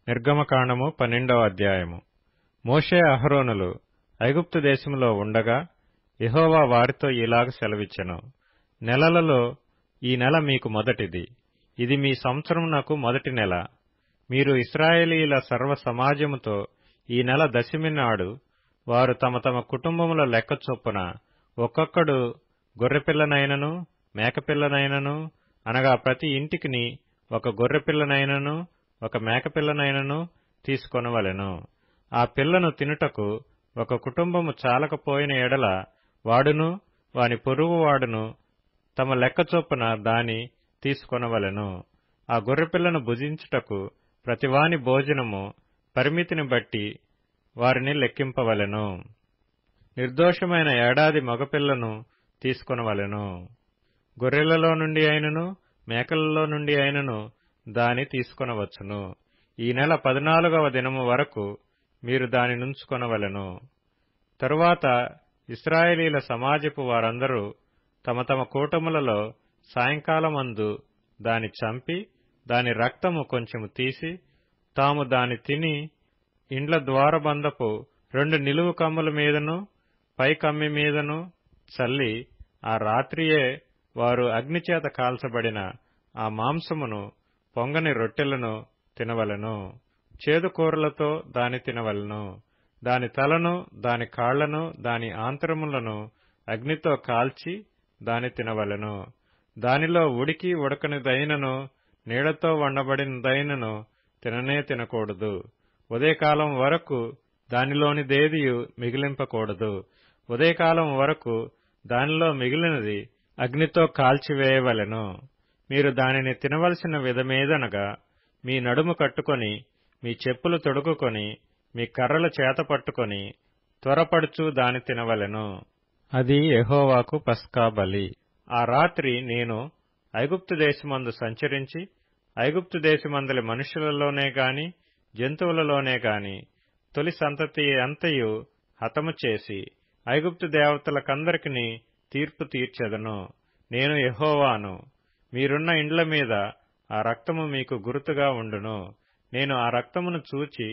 నిర్గమకాండము 12వ అధ్యాయము. మోషే అహరోనులు ఐగుప్తు దేశములో ఉండగా యెహోవా వారితో ఇలాగ సెలవిచ్చెను. నెలలలో ఈ నెల మీకు మొదటిది. ఇది మీ సంవత్సరమునకు మొదటి నెల. మీరు ఇశ్రాయేలీయుల సర్వ సమాజముతో ఈ నెల దశమి నాడు వారు తమ తమ కుటుంబముల లెక్క చొప్పున ఒక్కొక్కడు గొర్రెపిల్లనైనను మేకపిల్లనైనను, అనగా ప్రతి ఇంటికిని ఒక గొర్రెపిల్లనైనను ఒక మేకపిల్లనైనను తీసుకొనవలెను. ఆ పిల్లను తినుటకు ఒక కుటుంబము చాలకపోయిన ఎడల వాడును వాని పొరుగువాడును తమ లెక్క చొప్పున దాని తీసుకొనవలెను. ఆ గొర్రెపిల్లను భుజించుటకు ప్రతివాని భోజనము పరిమితిని బట్టి వారిని లెక్కింపవలెను. నిర్దోషమైన ఏడాది మగపిల్లను తీసుకొనవలెను. గొర్రెలలో నుండి అయినను మేకలలో నుండి అయినను దాని తీసుకొనవచ్చును. ఈ నెల 14వ దినము వరకు మీరు దాని నుంచుకొనవలెను. తరువాత ఇశ్రాయేలీల సమాజపు వారందరూ తమ తమ కూటములలో సాయంకాలమందు దాని చంపి దాని రక్తము కొంచెము తీసి తాము దాని తిని ఇండ్ల ద్వారబంధపు 2 నిలువు కమ్ముల మీదను పై కమ్మి మీదను చల్లి ఆ రాత్రియే వారు అగ్నిచేత కాల్చబడిన ఆ మాంసమును పొంగని రొట్టెలను తినవలెను. చేదు కూరలతో దాని తినవలెను. దాని తలను దాని కాళ్లను దాని ఆంతరములను అగ్నితో కాల్చి దాని తినవలెను. దానిలో ఉడికి ఉడకనిదైనను నీడతో వండబడినదైనను తిననే తినకూడదు. ఉదయకాలం వరకు దానిలోనిదేదియు మిగిలింపకూడదు. ఉదయకాలం వరకు దానిలో మిగిలినది అగ్నితో కాల్చివేయవలెను. మీరు దానిని తినవలసిన విధమేదనగా మీ నడుము కట్టుకొని మీ చెప్పులు తొడుగుకొని మీ కర్రలు చేత పట్టుకొని త్వరపడుచు దాని తినవలెను. అది యెహోవాకు పస్కా బలి. ఆ రాత్రి నేను ఐగుప్తు దేశమందు సంచరించి ఐగుప్తు దేశమందలి మనుషులలోనే గాని జంతువులలోనే గాని తొలి సంతతి అంతయు హతము చేసి ఐగుప్తు దేవతలకందరికీ తీర్పు తీర్చెదను. నేను యెహోవాను. మీరున్న ఇండ్ల మీద ఆ రక్తము మీకు గురుతుగా ఉండును. నేను ఆ రక్తమును చూచి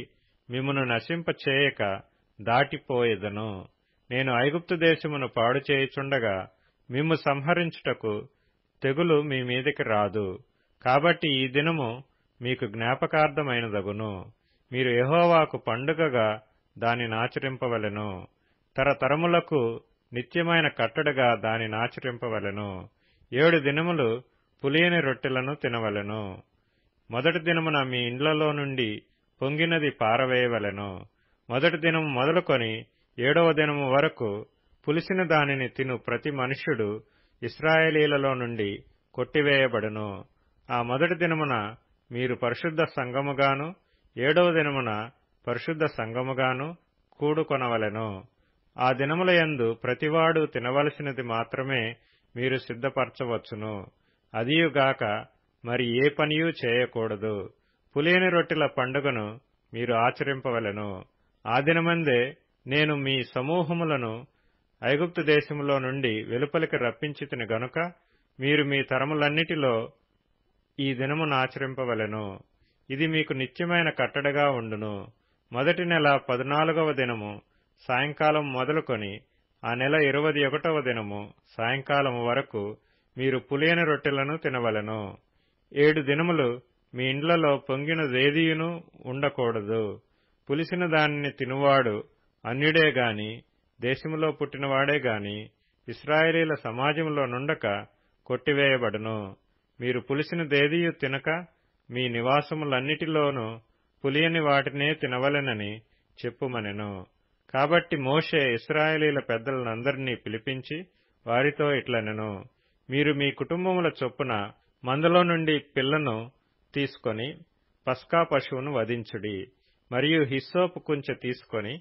మిమ్మును నశింపచేయక దాటిపోయెదను. నేను ఐగుప్తు దేశమును పాడు చేయుచుండగా మిమ్ము సంహరించుటకు తెగులు మీ మీదికి రాదు. కాబట్టి ఈ దినము మీకు జ్ఞాపకార్థమైనదగును. మీరు యెహోవాకు పండుగగా దానినాచరింపవలెను. తరతరములకు నిత్యమైన కట్టడగా దానినాచరింపవలెను. 7 దినములు పులియని రొట్టెలను తినవలెను. మొదటి దినమున మీ ఇండ్లలో నుండి పొంగినది పారవేయవలెను. మొదటి దినము మొదలుకొని 7వ దినము వరకు పులిసిన దానిని తిను ప్రతి మనుష్యుడు ఇశ్రాయేలీలలో నుండి కొట్టివేయబడును. ఆ మొదటి దినమున మీరు పరిశుద్ధ సంఘముగాను 7వ దినమున పరిశుద్ధ సంఘముగాను కూడుకొనవలెను. ఆ దినముల యందు ప్రతివాడు తినవలసినది మాత్రమే మీరు సిద్ధపరచవచ్చును. అదియుగాక మరి ఏ పనియూ చేయకూడదు. పులియని రొట్టెల పండుగను మీరు ఆచరింపవలెను. ఆ దినమందే నేను మీ సమూహములను ఐగుప్తు దేశములో నుండి వెలుపలికి రప్పించితిని గనుక మీరు మీ తరములన్నిటిలో ఈ దినమునాచరింపవలెను. ఇది మీకు నిత్యమైన కట్టడగా ఉండును. మొదటి నెల 14వ దినము సాయంకాలం మొదలుకొని ఆ నెల 21వ దినము సాయంకాలము వరకు మీరు పులియని రొట్టెలను తినవలెను. 7 దినములు మీ ఇండ్లలో పొంగినదేదియును ఉండకూడదు. పులిసిన దానిని తినువాడు అన్యుడే గాని దేశములో పుట్టినవాడే గాని ఇశ్రాయేలీల సమాజములో నుండక కొట్టివేయబడును. మీరు పులిసినదేదియు తినక మీ నివాసములన్నిటిలోనూ పులియని వాటినే తినవలెనని చెప్పుమనెను. కాబట్టి మోషే ఇశ్రాయేలీల పెద్దలనందరినీ పిలిపించి వారితో ఇట్లనెను. మీరు మీ కుటుంబముల చొప్పున మందలో నుండి పిల్లను తీసుకొని పస్కా పశువును వధించుడి. మరియు హిస్సోపు కుంచె తీసుకొని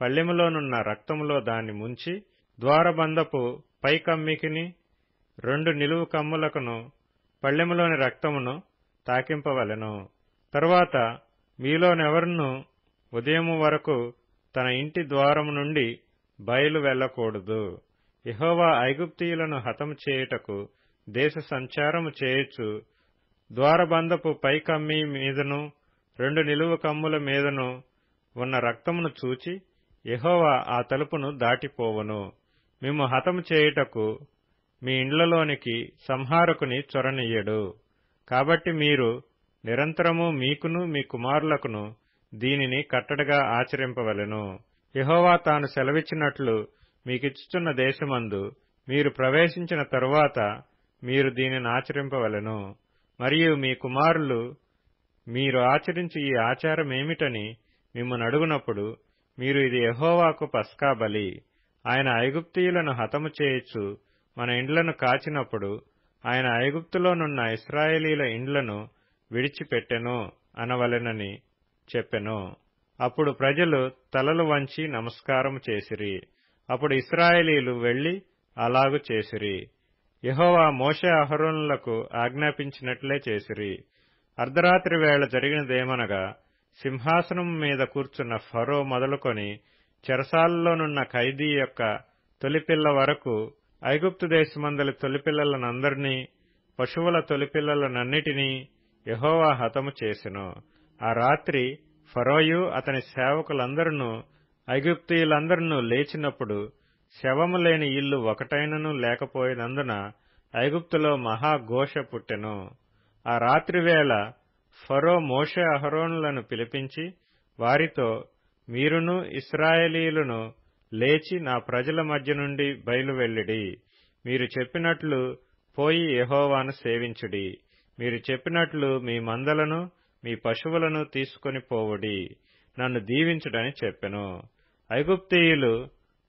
పళ్ళెములోనున్న రక్తములో దాన్ని ముంచి ద్వారబంధపు పై కమ్మికిని 2 నిలువు కమ్ములకును పళ్ళెములోని రక్తమును తాకింపవలెను. తరువాత మీలోనెవరునూ ఉదయము వరకు తన ఇంటి ద్వారము నుండి బయలు వెళ్లకూడదు. యెహోవా ఐగుప్తీయులను హతము చేయుటకు దేశ సంచారము చేయుచు ద్వారబంధపు పై కమ్మి మీదను 2 నిలువు కమ్ముల మీదను ఉన్న రక్తమును చూచి యెహోవా ఆ తలుపును దాటిపోవును. మిమ్ము హతము చేయుటకు మీ ఇండ్లలోనికి సంహారకుని చొరనియ్యడు. కాబట్టి మీరు నిరంతరము మీకును మీ కుమారులకును దీనిని కట్టడగా ఆచరింపవలెను. యెహోవా తాను సెలవిచ్చినట్లు మీకిచ్చుచున్న దేశమందు మీరు ప్రవేశించిన తరువాత మీరు దీనిని ఆచరింపవలెను. మరియు మీ కుమారులు మీరు ఆచరించు ఈ ఆచారమేమిటని మిమ్మును అడుగునప్పుడు మీరు ఇది యెహోవాకు పస్కా బలి. ఆయన ఐగుప్తీయులను హతము చేయుచు మన ఇండ్లను కాచినప్పుడు ఆయన ఐగుప్తులోనున్న ఇశ్రాయేలీల ఇండ్లను విడిచిపెట్టెను అనవలెనని చెప్పెను. అప్పుడు ప్రజలు తలలు వంచి నమస్కారము చేసిరి. అప్పుడు ఇశ్రాయేలీలు వెళ్లి అలాగు చేసిరి. యెహోవా మోషే అహరోనులకు ఆజ్ఞాపించినట్లే చేసిరి. అర్ధరాత్రి వేళ జరిగినదేమనగా, సింహాసనం మీద కూర్చున్న ఫరో మొదలుకొని చెరసాలలోనున్న ఖైదీ యొక్క తొలిపిల్ల వరకు ఐగుప్తు దేశమందలి తొలిపిల్లలనందరినీ, పశువుల తొలిపిల్లలనన్నిటినీ యెహోవా హతము చేసెను. ఆ రాత్రి ఫరోయు అతని సేవకులందరూ ఐగుప్తీయులందరూ లేచినప్పుడు శవము లేని ఇల్లు ఒకటైనను లేకపోయినందున ఐగుప్తులో మహాఘోష పుట్టెను. ఆ రాత్రివేళ ఫరో మోషే అహరోనులను పిలిపించి వారితో, మీరును ఇశ్రాయేలీయులను లేచి నా ప్రజల మధ్య నుండి బయలువెళ్ళిడి. మీరు చెప్పినట్లు పోయి యెహోవాను సేవించుడి. మీరు చెప్పినట్లు మీ మందలను మీ పశువులను తీసుకొని పోవుడి. నన్ను దీవించుడని చెప్పెను. ఐగుప్తీయులు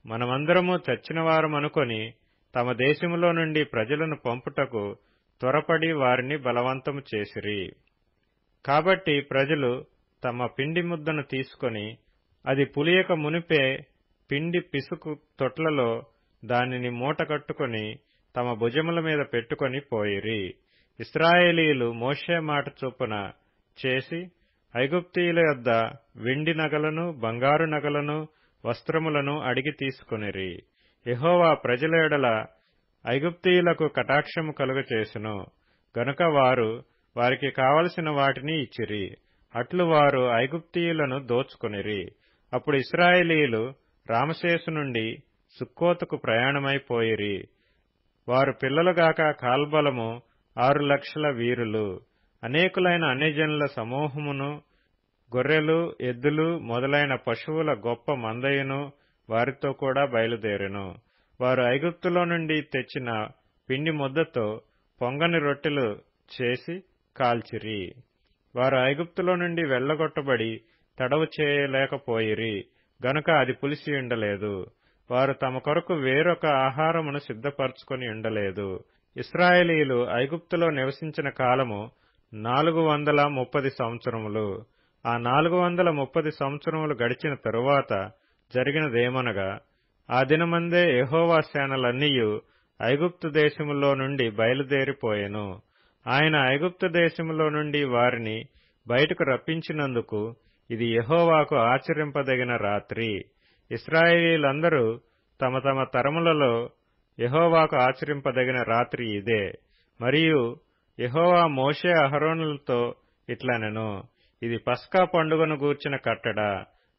మనమందరము చచ్చినవారమనుకొని తమ దేశములో నుండి ప్రజలను పంపుటకు త్వరపడి వారిని బలవంతము చేసిరి. కాబట్టి ప్రజలు తమ పిండి ముద్దను తీసుకొని అది పులియక మునిపే పిండి పిసుకు తొట్లలో దానిని మూట కట్టుకొని తమ భుజముల మీద పెట్టుకొని పోయిరి. ఇశ్రాయేలీయులు మోషే మాట చొప్పున చేసి ఐగుప్తీయుల యొద్ద వెండి నగలను బంగారు నగలను వస్త్రములను అడిగి తీసుకొనిరి. యెహోవా ప్రజల ఎడల ఐగుప్తీయులకు కటాక్షము కలుగచేసెను గనుక వారు వారికి కావలసిన వాటిని ఇచ్చిరి. అట్లు వారు ఐగుప్తీయులను దోచుకొనిరి. అప్పుడు ఇశ్రాయేలీయులు రామసేసు నుండి సుక్కోతుకు ప్రయాణమైపోయిరి. వారు పిల్లలుగాక కాల్బలము 6,00,000 వీరులు. అనేకులైన అన్యజనుల సమూహమును, గొర్రెలు, ఎద్దులు మొదలైన పశువుల గొప్ప మందయును వారితో కూడా బయలుదేరెను. వారు ఐగుప్తులో నుండి తెచ్చిన పిండి ముద్దతో పొంగని రొట్టెలు చేసి కాల్చిరి. వారు ఐగుప్తులో నుండి వెళ్లగొట్టబడి తడవు చేయలేకపోయిరి గనుక అది పులిసి ఉండలేదు. వారు తమ కొరకు వేరొక ఆహారమును సిద్ధపరచుకొని ఉండలేదు. ఇశ్రాయేలీయులు ఐగుప్తులో నివసించిన కాలము 430 సంవత్సరములు. ఆ 430 సంవత్సరములు గడిచిన తరువాత జరిగినదేమనగా, ఆ దినమందే యెహోవా సేనలన్నీయు ఐగుప్తు దేశములో నుండి బయలుదేరిపోయెను. ఆయన ఐగుప్తు దేశములో నుండి వారిని బయటకు రప్పించినందుకు ఇది యెహోవాకు ఆచరింపదగిన రాత్రి. ఇశ్రాయేలీయులందరూ తమ తమ తరములలో యెహోవాకు ఆచరింపదగిన రాత్రి ఇదే. మరియు యెహోవా మోషే అహరోనులతో ఇట్లనెను, ఇది పస్కా పండుగను గూర్చిన కట్టడ.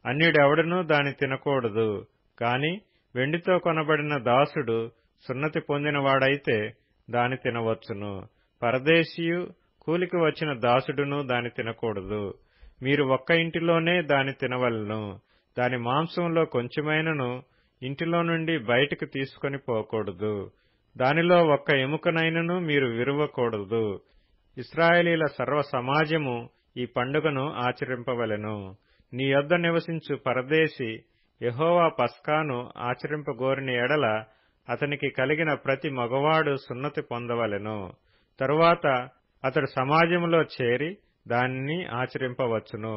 అన్యుడెవడనూ దాని తినకూడదు. కాని వెండితో కొనబడిన దాసుడు సున్నతి పొందినవాడైతే దాని తినవచ్చును. పరదేశీయు, కూలికి వచ్చిన దాసుడును దాని తినకూడదు. మీరు ఒక్క ఇంటిలోనే దాని తినవలెను. దాని మాంసంలో కొంచెమైనను ఇంటిలో నుండి బయటకు తీసుకొని పోకూడదు. దానిలో ఒక్క ఎముకనైనను మీరు విరువకూడదు. ఇశ్రాయేలీల సర్వ సమాజము ఈ పండుగను ఆచరింపవలెను. నీ యొద్ద నివసించు పరదేశి యెహోవా పస్కాను ఆచరింపగోరిన ఎడల అతనికి కలిగిన ప్రతి మగవాడు సున్నతి పొందవలెను. తరువాత అతడు సమాజములో చేరి దానిని ఆచరింపవచ్చును.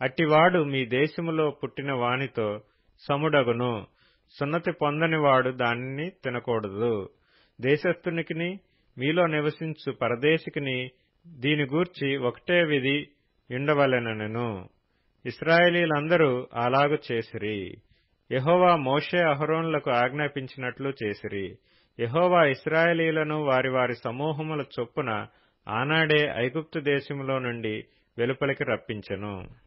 అట్టివాడు మీ దేశములో పుట్టిన వానితో సముడగును. సున్నతి పొందనివాడు దానిని తినకూడదు. దేశస్థునికిని మీలో నివసించు పరదేశికిని దీని గూర్చి ఒకటే విధి ఉండవలెనెను. ఇశ్రాయేలీలందరూ అలాగు చేసిరి. యెహోవా మోషే అహరోనులకు ఆజ్ఞాపించినట్లు చేసిరి. యెహోవా ఇశ్రాయేలీలను వారి వారి సమూహముల చొప్పున ఆనాడే ఐగుప్తు దేశములో నుండి వెలుపలికి రప్పించెను.